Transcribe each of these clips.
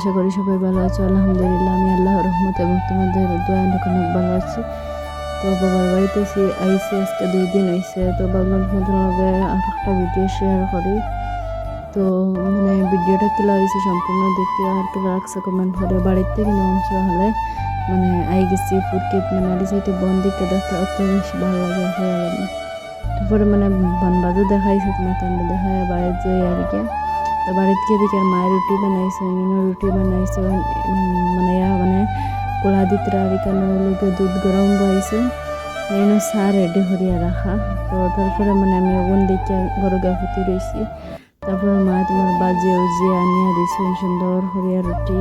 আশা করি সবাই ভালো আছো। আলহামদুলিল্লাহ আমি আল্লাহর রহমত এবং তোমাদের দোয়া অনেক অনেক ভালো আছি। তো বাবার বাড়িতে আইসি আজকে 2 দিন হয়েছে, তো ভাবলাম তোমাদের লগে আর একটা ভিডিও শেয়ার করি। তো মানে ভিডিওটা কিলা হয়েছে সম্পূর্ণ দেখি আর কিলা রাখছে কমেন্ট করে। বাড়ির থেকে অংশ হলে মানে আই গেছি ফুরকিত মানে আলি সাইডে বন দিকে দেখতে অত বেশি ভালো লাগে হয়ে গেল। তারপরে মানে বানবাজও দেখাইছে তোমার তান্ডে দেখায় বাড়ির যাই আর কি। তো বাড়িতে গিয়ে দেখি আর মায়ের রুটি বানাইছে, রুটি বানাইছে মানে মানে কোলা দিতরা আর এখানে লোকে দুধ গরম বইছে এনে চা রেডি করিয়া রাখা। তো তারপরে মানে আমি ওগুন দেখে ঘর ফুটি রয়েছি। তারপরে মা তোমার বাজে উজিয়ে আনিয়া দিয়েছেন সুন্দর করিয়া রুটি।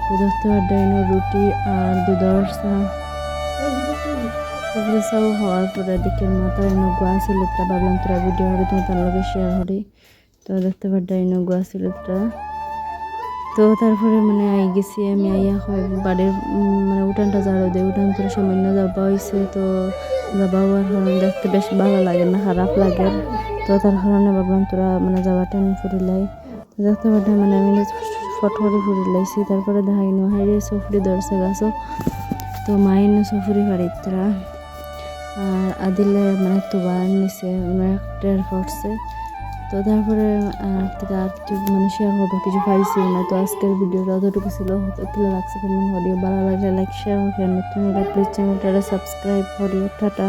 তো দেখতে পারো রুটি আর দুধর চা। তারপরে চাও হওয়ার পরে দিকের মাথার এনে গোয়া ছিল, ভাবলাম তোরা ভিডিও হবে তুমি তার লগে শেয়ার করি। তো দেখতে পারো গোয়া ছিল। তো তারপরে মানে আই গেছি আমি আইয়া বাড়ির মানে উঠানটা ঝাড়ু দিয়ে উঠান তোর সামান্য যাবা হয়েছে। তো যাবা হওয়ার কারণে দেখতে বেশ ভালো লাগে না, খারাপ লাগে। তো তার কারণে ভাবলাম তোরা মানে যাবাটা ফুরিলাই। তো দেখতে পারো মানে আমি ফট করে ফুরিলাইছি। তারপরে দেখাই নো হাইরে সফরি ধরছে গাছ। তো মাইন সফরি বাড়িতরা আর আদিলে মানে তোবার নিচে মানে টের পড়ছে। তো তারপরে আর মানে শেয়ার করবো কিছু পাইছি না। তো আজকের ভিডিওটা যতটুকু ছিল কিলো লাগছে কেমন ভিডিও ভালো লাগলে লাইক শেয়ার করেন, নতুন প্লিজ চ্যানেলটা সাবস্ক্রাইব করিও। টাটা।